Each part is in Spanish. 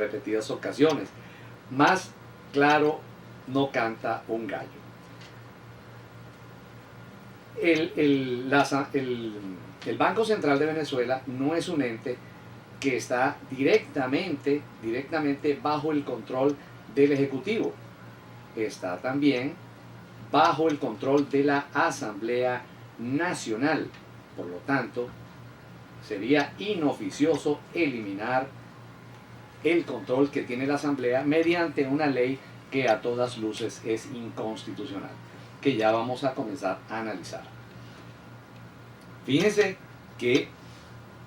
repetidas ocasiones. Más claro no canta un gallo. El Banco Central de Venezuela no es un ente que está directamente bajo el control del Ejecutivo. Está también bajo el control de la Asamblea Nacional. Por lo tanto, sería inoficioso eliminar el control que tiene la Asamblea mediante una ley que a todas luces es inconstitucional, que ya vamos a comenzar a analizar. Fíjense que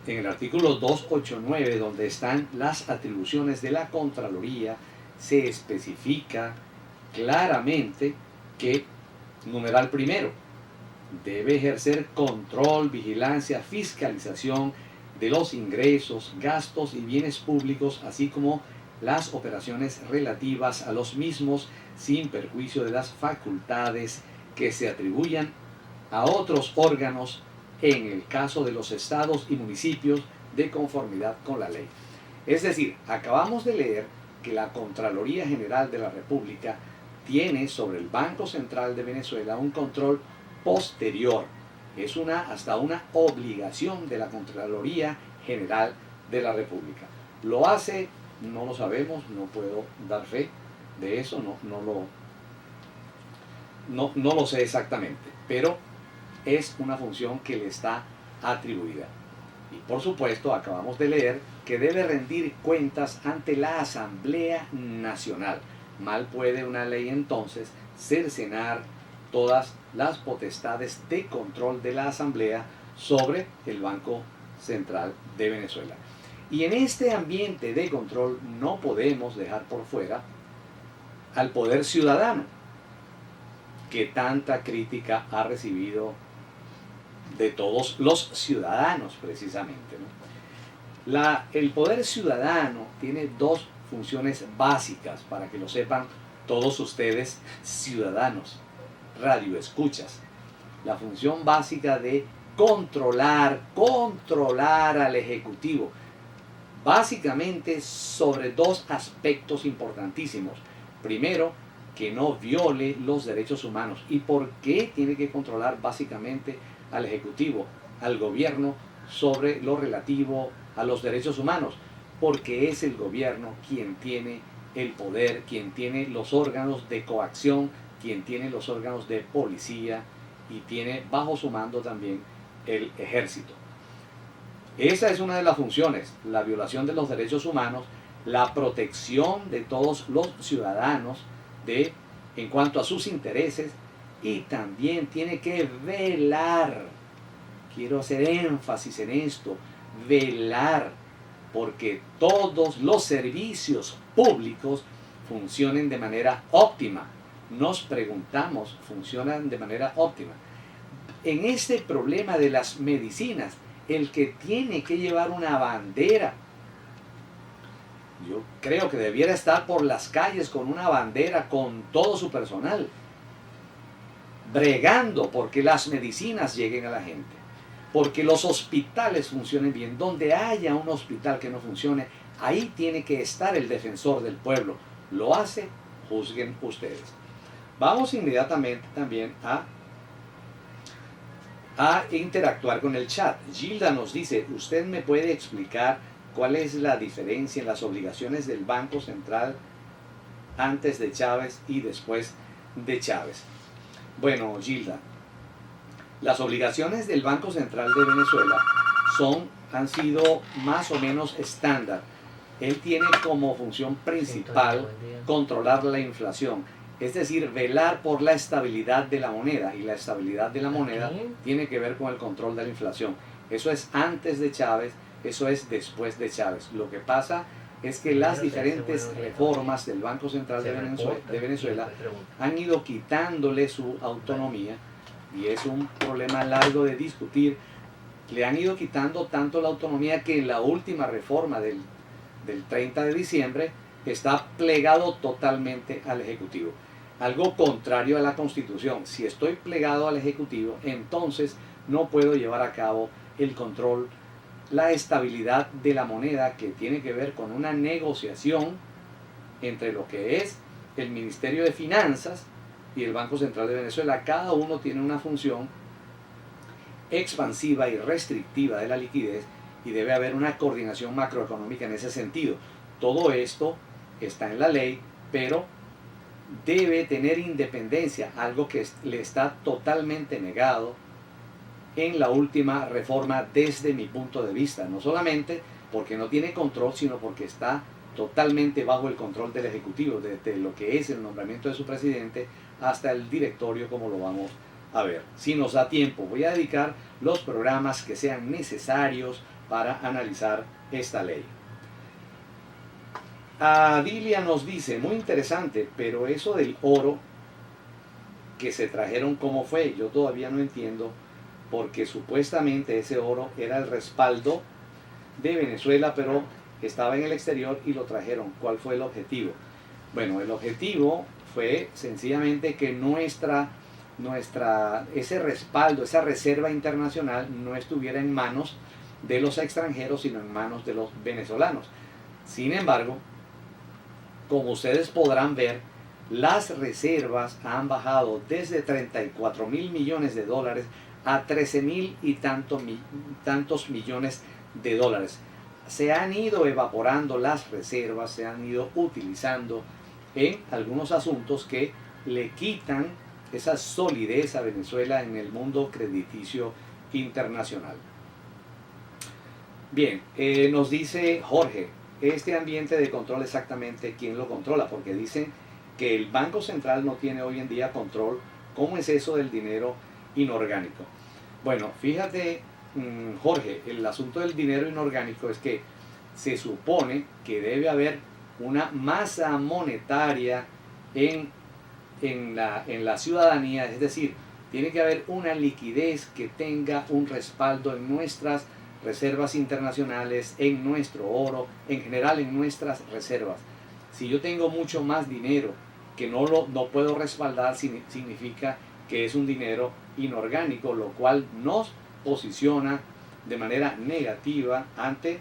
en el artículo 289, donde están las atribuciones de la Contraloría, se especifica claramente que, numeral primero, debe ejercer control, vigilancia, fiscalización de los ingresos, gastos y bienes públicos, así como las operaciones relativas a los mismos, sin perjuicio de las facultades que se atribuyan a otros órganos en el caso de los estados y municipios de conformidad con la ley. Es decir, acabamos de leer que la Contraloría General de la República tiene sobre el Banco Central de Venezuela un control posterior. Es hasta una obligación de la Contraloría General de la República. ¿Lo hace? No lo sabemos, no puedo dar fe de eso, no lo sé exactamente, pero es una función que le está atribuida. Y por supuesto, acabamos de leer que debe rendir cuentas ante la Asamblea Nacional. Mal puede una ley entonces cercenar todas las potestades de control de la Asamblea sobre el Banco Central de Venezuela. Y en este ambiente de control no podemos dejar por fuera al poder ciudadano, que tanta crítica ha recibido de todos los ciudadanos precisamente, ¿no? El poder ciudadano tiene dos funciones básicas, para que lo sepan todos ustedes ciudadanos, radioescuchas. La función básica de controlar al Ejecutivo, básicamente sobre dos aspectos importantísimos. Primero, que no viole los derechos humanos. ¿Y por qué tiene que controlar básicamente al Ejecutivo, al gobierno, sobre lo relativo a los derechos humanos? Porque es el gobierno quien tiene el poder, quien tiene los órganos de coacción, quien tiene los órganos de policía y tiene bajo su mando también el ejército. Esa es una de las funciones, la violación de los derechos humanos, la protección de todos los ciudadanos en cuanto a sus intereses, y también tiene que velar, quiero hacer énfasis en esto, velar porque todos los servicios públicos funcionen de manera óptima. Nos preguntamos, ¿funcionan de manera óptima? En este problema de las medicinas, el que tiene que llevar una bandera, yo creo que debiera estar por las calles con una bandera, con todo su personal, bregando porque las medicinas lleguen a la gente, porque los hospitales funcionen bien. Donde haya un hospital que no funcione, ahí tiene que estar el defensor del pueblo. ¿Lo hace? Juzguen ustedes. Vamos inmediatamente también a interactuar con el chat. Gilda nos dice, ¿usted me puede explicar cuál es la diferencia en las obligaciones del Banco Central antes de Chávez y después de Chávez? Bueno, Gilda, las obligaciones del Banco Central de Venezuela han sido más o menos estándar. Él tiene como función principal controlar la inflación, es decir, velar por la estabilidad de la moneda, y la estabilidad de la moneda tiene que ver con el control de la inflación. Eso es antes de Chávez, eso es después de Chávez. Lo que pasa es que las diferentes reformas del Banco Central de Venezuela han ido quitándole su autonomía, y es un problema largo de discutir. Le han ido quitando tanto la autonomía que en la última reforma del 30 de diciembre está plegado totalmente al Ejecutivo. Algo contrario a la Constitución. Si estoy plegado al Ejecutivo, entonces no puedo llevar a cabo el control la estabilidad de la moneda, que tiene que ver con una negociación entre lo que es el Ministerio de Finanzas y el Banco Central de Venezuela. Cada uno tiene una función expansiva y restrictiva de la liquidez, y debe haber una coordinación macroeconómica en ese sentido. Todo esto está en la ley, pero debe tener independencia, algo que le está totalmente negado en la última reforma desde mi punto de vista, no solamente porque no tiene control, sino porque está totalmente bajo el control del Ejecutivo, desde lo que es el nombramiento de su presidente hasta el directorio, como lo vamos a ver. Si nos da tiempo, voy a dedicar los programas que sean necesarios para analizar esta ley. Adilia nos dice, muy interesante, pero eso del oro que se trajeron, ¿cómo fue? Yo todavía no entiendo, porque supuestamente ese oro era el respaldo de Venezuela, pero estaba en el exterior y lo trajeron. ¿Cuál fue el objetivo? Bueno, el objetivo fue sencillamente que ese respaldo, esa reserva internacional no estuviera en manos de los extranjeros, sino en manos de los venezolanos. Sin embargo, como ustedes podrán ver, las reservas han bajado desde 34.000 millones de dólares a 13.000 y tantos millones de dólares. Se han ido evaporando las reservas, se han ido utilizando en algunos asuntos que le quitan esa solidez a Venezuela en el mundo crediticio internacional. Bien, nos dice Jorge, este ambiente de control, exactamente quién lo controla, porque dicen que el Banco Central no tiene hoy en día control. ¿Cómo es eso del dinero inorgánico? Bueno, fíjate, Jorge, el asunto del dinero inorgánico es que se supone que debe haber una masa monetaria en la ciudadanía, es decir, tiene que haber una liquidez que tenga un respaldo en nuestras reservas internacionales, en nuestro oro, en general en nuestras reservas. Si yo tengo mucho más dinero que no puedo respaldar, significa que es un dinero inorgánico, lo cual nos posiciona de manera negativa ante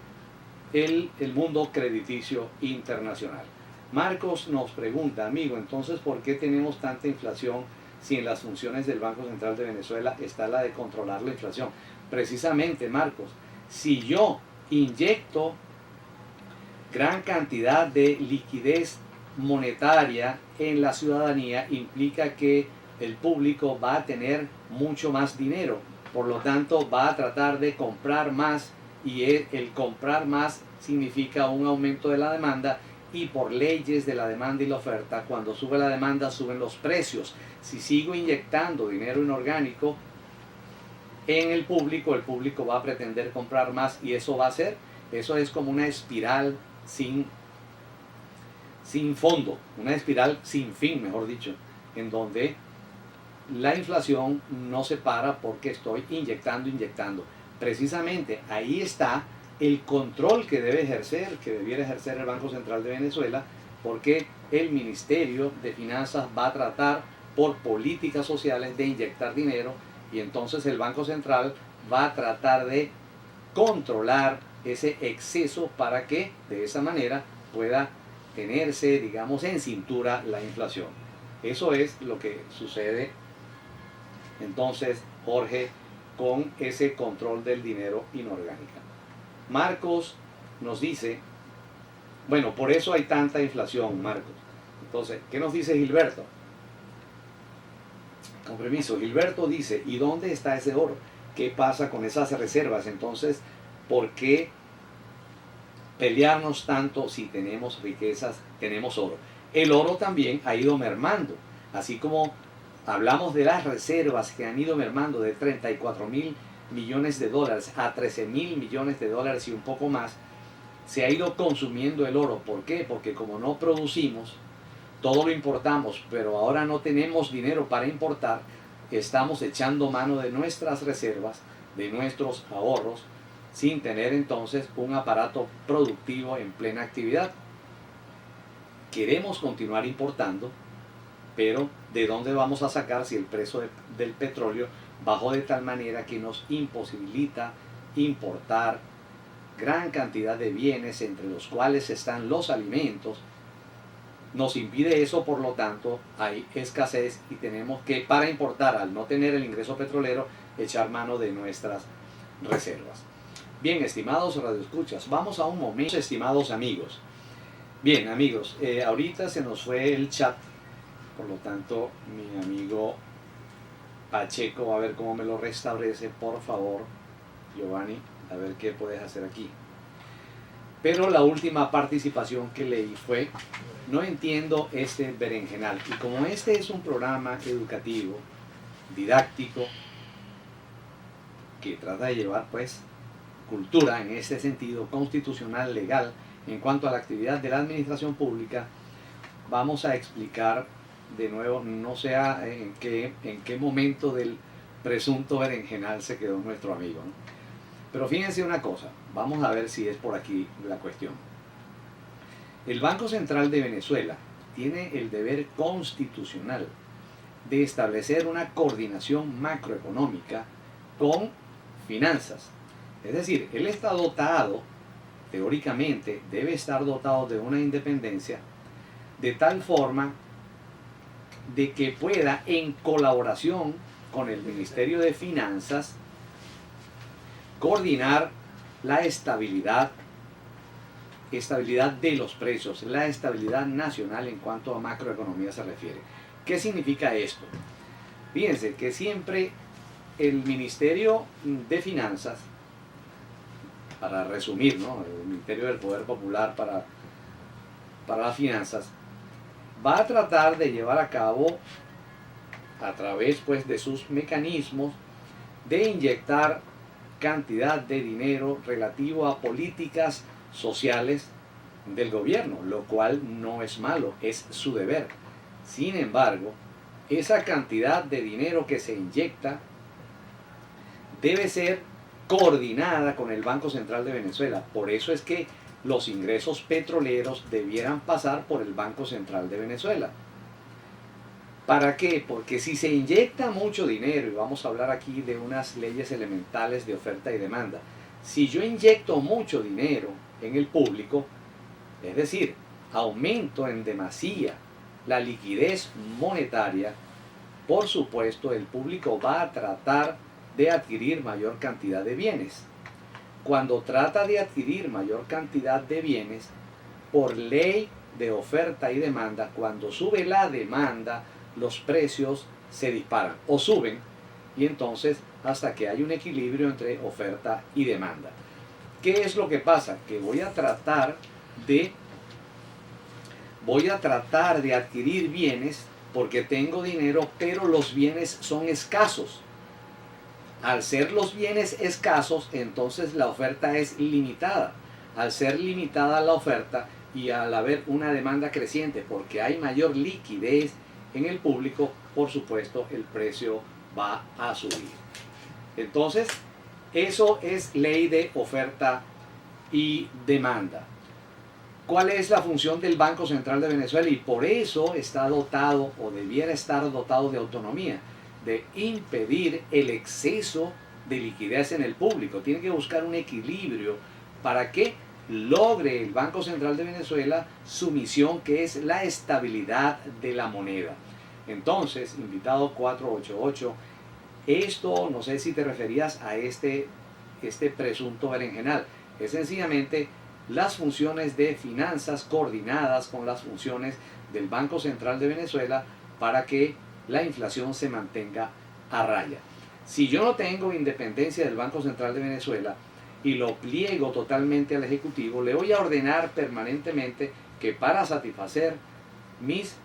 el mundo crediticio internacional. Marcos nos pregunta, amigo, entonces ¿por qué tenemos tanta inflación si en las funciones del Banco Central de Venezuela está la de controlar la inflación? Precisamente, Marcos, si yo inyecto gran cantidad de liquidez monetaria en la ciudadanía, implica que el público va a tener mucho más dinero, por lo tanto va a tratar de comprar más, y el comprar más significa un aumento de la demanda, y por leyes de la demanda y la oferta, cuando sube la demanda suben los precios. Si sigo inyectando dinero inorgánico en el público va a pretender comprar más, y eso es como una espiral sin fondo, una espiral sin fin, mejor dicho, en donde la inflación no se para porque estoy inyectando. Precisamente ahí está el control que debiera ejercer el Banco Central de Venezuela, porque el Ministerio de Finanzas va a tratar por políticas sociales de inyectar dinero, y entonces el Banco Central va a tratar de controlar ese exceso para que de esa manera pueda tenerse, digamos, en cintura la inflación. Eso es lo que sucede entonces, Jorge, con ese control del dinero inorgánico. Marcos nos dice, bueno, por eso hay tanta inflación, Marcos. Entonces, ¿qué nos dice Gilberto? Con permiso, Gilberto dice, ¿y dónde está ese oro? ¿Qué pasa con esas reservas? Entonces, ¿por qué pelearnos tanto si tenemos riquezas, tenemos oro? El oro también ha ido mermando, así como hablamos de las reservas que han ido mermando de 34.000 millones de dólares a 13.000 millones de dólares y un poco más. Se ha ido consumiendo el oro. ¿Por qué? Porque como no producimos, todo lo importamos, pero ahora no tenemos dinero para importar, estamos echando mano de nuestras reservas, de nuestros ahorros, sin tener entonces un aparato productivo en plena actividad. Queremos continuar importando, pero ¿de dónde vamos a sacar si el precio del petróleo bajó de tal manera que nos imposibilita importar gran cantidad de bienes, entre los cuales están los alimentos. Nos impide eso, por lo tanto, hay escasez y tenemos que, para importar, al no tener el ingreso petrolero, echar mano de nuestras reservas. Bien, estimados radioescuchas, vamos a un momento, estimados amigos. Bien, amigos, ahorita se nos fue el chat, por lo tanto, mi amigo Pacheco va a ver cómo me lo restablece, por favor, Giovanni, a ver qué puedes hacer aquí. Pero la última participación que leí fue: no entiendo este berenjenal. Y como este es un programa educativo, didáctico, que trata de llevar pues cultura en este sentido constitucional, legal, en cuanto a la actividad de la administración pública, vamos a explicar de nuevo, no sé en qué momento del presunto berenjenal se quedó nuestro amigo, ¿no? Pero fíjense una cosa, vamos a ver si es por aquí la cuestión. El Banco Central de Venezuela tiene el deber constitucional de establecer una coordinación macroeconómica con finanzas. Es decir, él está dotado, teóricamente, debe estar dotado de una independencia de tal forma de que pueda, en colaboración con el Ministerio de Finanzas, coordinar la estabilidad de los precios, la estabilidad nacional en cuanto a macroeconomía se refiere. ¿Qué significa esto? Fíjense que siempre el Ministerio de Finanzas, para resumir, ¿no?, el Ministerio del Poder Popular para las finanzas, va a tratar de llevar a cabo, a través pues de sus mecanismos, de inyectar cantidad de dinero relativo a políticas sociales del gobierno, lo cual no es malo, es su deber. Sin embargo, esa cantidad de dinero que se inyecta debe ser coordinada con el Banco Central de Venezuela. Por eso es que los ingresos petroleros debieran pasar por el Banco Central de Venezuela. ¿Para qué? Porque si se inyecta mucho dinero, y vamos a hablar aquí de unas leyes elementales de oferta y demanda, si yo inyecto mucho dinero en el público, es decir, aumento en demasía la liquidez monetaria, por supuesto el público va a tratar de adquirir mayor cantidad de bienes. Cuando trata de adquirir mayor cantidad de bienes, por ley de oferta y demanda, cuando sube la demanda, los precios se disparan o suben, y entonces hasta que hay un equilibrio entre oferta y demanda. ¿Qué es lo que pasa? Que voy a tratar de adquirir bienes porque tengo dinero, pero los bienes son escasos. Al ser los bienes escasos, entonces la oferta es limitada. Al ser limitada la oferta y al haber una demanda creciente, porque hay mayor liquidez en el público, por supuesto el precio va a subir. Entonces, eso es ley de oferta y demanda. ¿Cuál es la función del Banco Central de Venezuela? Y por eso está dotado, o debiera estar dotado, de autonomía, de impedir el exceso de liquidez en el público. Tiene que buscar un equilibrio para que logre el Banco Central de Venezuela su misión, que es la estabilidad de la moneda. Entonces, invitado 488, esto no sé si te referías a este presunto berenjenal. Es sencillamente las funciones de finanzas coordinadas con las funciones del Banco Central de Venezuela para que la inflación se mantenga a raya. Si yo no tengo independencia del Banco Central de Venezuela y lo pliego totalmente al Ejecutivo, le voy a ordenar permanentemente que para satisfacer mis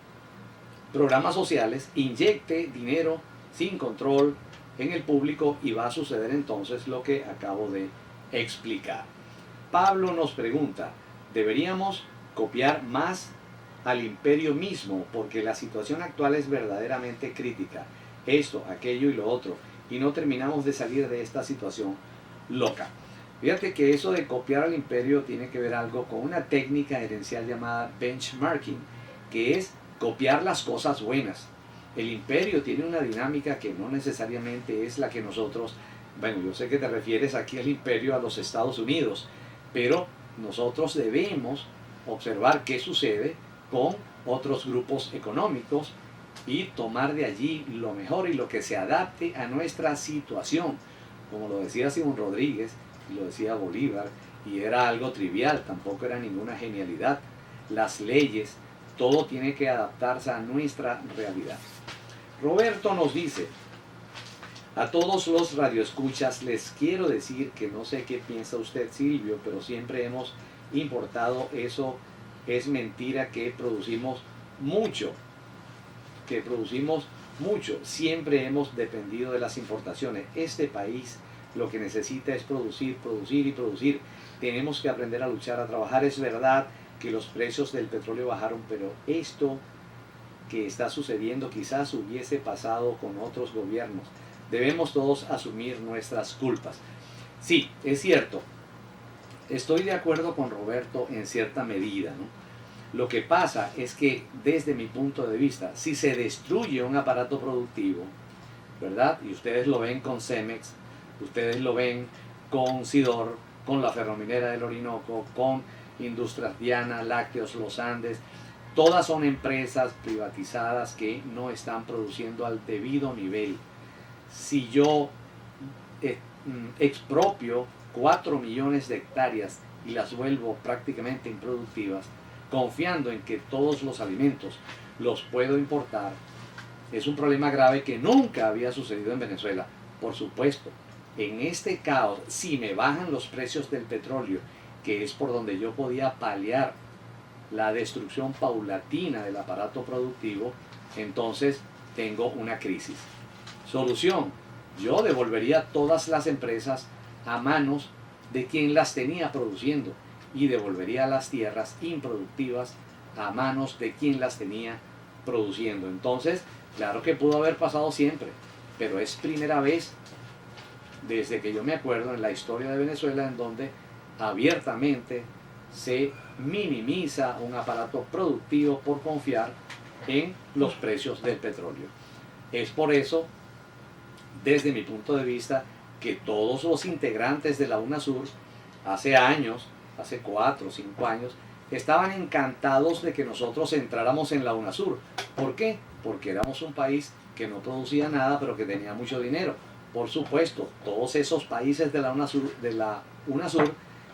programas sociales inyecte dinero sin control en el público, y va a suceder entonces lo que acabo de explicar. Pablo nos pregunta: ¿deberíamos copiar más al imperio mismo? Porque la situación actual es verdaderamente crítica. Esto, aquello y lo otro. Y no terminamos de salir de esta situación loca. Fíjate que eso de copiar al imperio tiene que ver algo con una técnica gerencial llamada benchmarking, que es copiar las cosas buenas. El imperio tiene una dinámica que no necesariamente es la que nosotros... Bueno, yo sé que te refieres aquí al imperio, a los Estados Unidos, Pero nosotros debemos observar qué sucede con otros grupos económicos y tomar de allí lo mejor y lo que se adapte a nuestra situación. Como lo decía Simón Rodríguez y lo decía Bolívar, y era algo trivial, tampoco era ninguna genialidad. Las leyes, todo tiene que adaptarse a nuestra realidad. Roberto nos dice: a todos los radioescuchas les quiero decir que no sé qué piensa usted, Silvio, pero siempre hemos importado. Eso es mentira, que producimos mucho, siempre hemos dependido de las importaciones. Este país lo que necesita es producir, producir y producir. Tenemos que aprender a luchar, a trabajar. Es verdad que los precios del petróleo bajaron, pero esto que está sucediendo quizás hubiese pasado con otros gobiernos. Debemos todos asumir nuestras culpas. Sí, es cierto. Estoy de acuerdo con Roberto en cierta medida, ¿no? Lo que pasa es que, desde mi punto de vista, si se destruye un aparato productivo, ¿verdad? Y ustedes lo ven con Cemex, ustedes lo ven con Sidor, con la Ferrominera del Orinoco, con Industrias Diana, Lácteos, Los Andes. Todas son empresas privatizadas que no están produciendo al debido nivel. Si yo expropio 4 millones de hectáreas y las vuelvo prácticamente improductivas, confiando en que todos los alimentos los puedo importar, es un problema grave que nunca había sucedido en Venezuela. Por supuesto, en este caos, si me bajan los precios del petróleo, que es por donde yo podía paliar la destrucción paulatina del aparato productivo, entonces tengo una crisis. Solución: yo devolvería todas las empresas a manos de quien las tenía produciendo y devolvería las tierras improductivas a manos de quien las tenía produciendo. Entonces, claro que pudo haber pasado siempre, pero es primera vez desde que yo me acuerdo en la historia de Venezuela en donde abiertamente se minimiza un aparato productivo por confiar en los precios del petróleo. Es por eso, desde mi punto de vista, que todos los integrantes de la UNASUR hace años, hace 4 o 5 años, estaban encantados de que nosotros entráramos en la UNASUR. ¿Por qué? Porque éramos un país que no producía nada, pero que tenía mucho dinero. Por supuesto, todos esos países de la UNASUR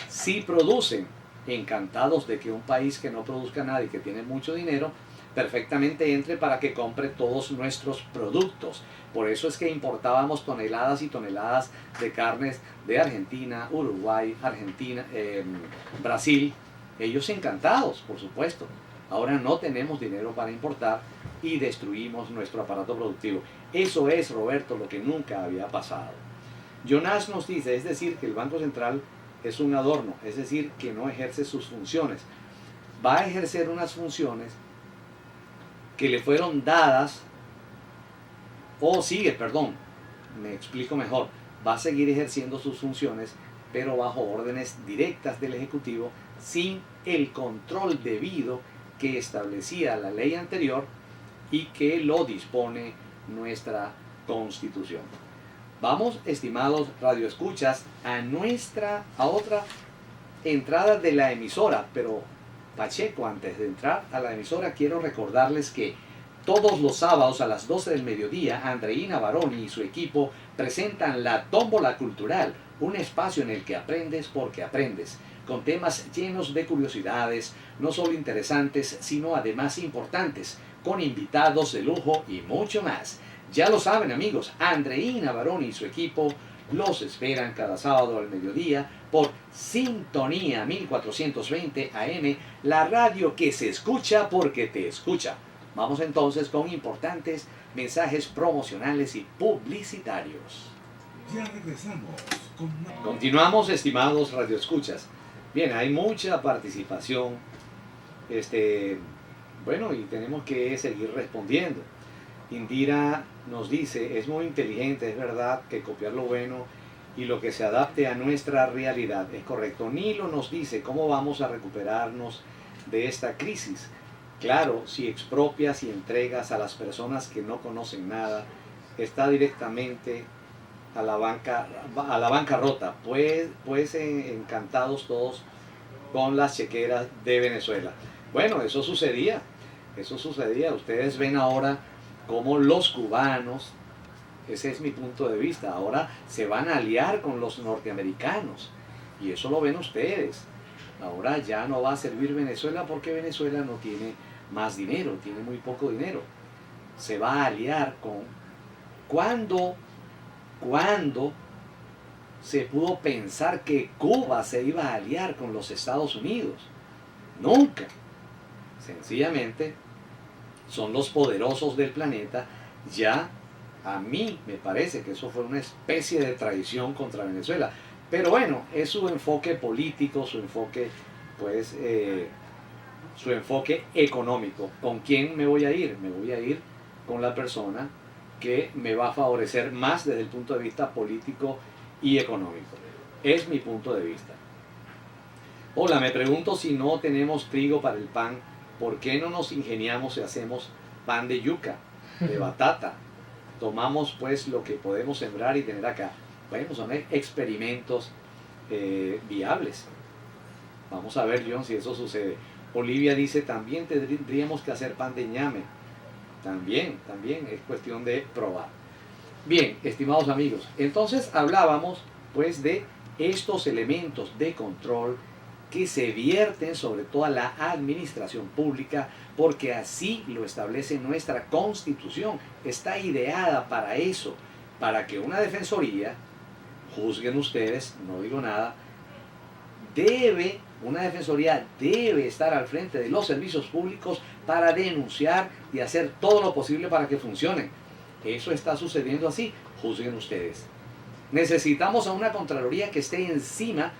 sí producen. Encantados de que un país que no produzca nada y que tiene mucho dinero perfectamente entre para que compre todos nuestros productos. Por eso es que importábamos toneladas y toneladas de carnes de Argentina, Uruguay, Brasil. Ellos encantados, por supuesto. Ahora no tenemos dinero para importar y destruimos nuestro aparato productivo. Eso es, Roberto, lo que nunca había pasado. Jonas nos dice, es decir, que el Banco Central es un adorno, es decir, que no ejerce sus funciones. Va a ejercer unas funciones que le fueron dadas, me explico mejor, va a seguir ejerciendo sus funciones, pero bajo órdenes directas del Ejecutivo, sin el control debido que establecía la ley anterior y que lo dispone nuestra Constitución. Vamos, estimados radioescuchas, a otra entrada de la emisora, pero Pacheco, antes de entrar a la emisora, quiero recordarles que todos los sábados a las 12 del mediodía, Andreina Baroni y su equipo presentan la Tómbola Cultural, un espacio en el que aprendes porque aprendes, con temas llenos de curiosidades, no solo interesantes, sino además importantes, con invitados de lujo y mucho más. Ya lo saben, amigos, Andreina Baroni y su equipo los esperan cada sábado al mediodía por Sintonía 1420 AM, la radio que se escucha porque te escucha. Vamos entonces con importantes mensajes promocionales y publicitarios. Ya regresamos con más. Continuamos, estimados radioescuchas. Bien, hay mucha participación. Bueno, y tenemos que seguir respondiendo. Indira nos dice, es muy inteligente, es verdad que copiar lo bueno y lo que se adapte a nuestra realidad. Es correcto. Nilo nos dice, ¿cómo vamos a recuperarnos de esta crisis? Claro, si expropias y entregas a las personas que no conocen nada, está directamente a la bancarrota, pues encantados todos con las chequeras de Venezuela. Bueno, eso sucedía. Ustedes ven ahora cómo los cubanos, ese es mi punto de vista, ahora se van a aliar con los norteamericanos. Y eso lo ven ustedes. Ahora ya no va a servir Venezuela porque Venezuela no tiene más dinero, tiene muy poco dinero. Se va a aliar con... ¿Cuándo se pudo pensar que Cuba se iba a aliar con los Estados Unidos? Nunca. Sencillamente son los poderosos del planeta. Ya a mí me parece que eso fue una especie de traición contra Venezuela. Pero bueno, es su enfoque político, su enfoque, pues, su enfoque económico. ¿Con quién me voy a ir? Me voy a ir con la persona que me va a favorecer más desde el punto de vista político y económico. Es mi punto de vista. Hola, me pregunto si no tenemos trigo para el pan, ¿por qué no nos ingeniamos y hacemos pan de yuca, de batata? Tomamos pues lo que podemos sembrar y tener acá. Bueno, son experimentos viables. Vamos a ver, John, si eso sucede. Olivia dice, también tendríamos que hacer pan de ñame. También es cuestión de probar. Bien, estimados amigos, entonces hablábamos pues de estos elementos de control que se vierten sobre toda la administración pública, porque así lo establece nuestra Constitución. Está ideada para eso, para que una defensoría, juzguen ustedes, no digo nada, una defensoría debe estar al frente de los servicios públicos para denunciar y hacer todo lo posible para que funcionen. Eso está sucediendo así, juzguen ustedes. Necesitamos a una Contraloría que esté encima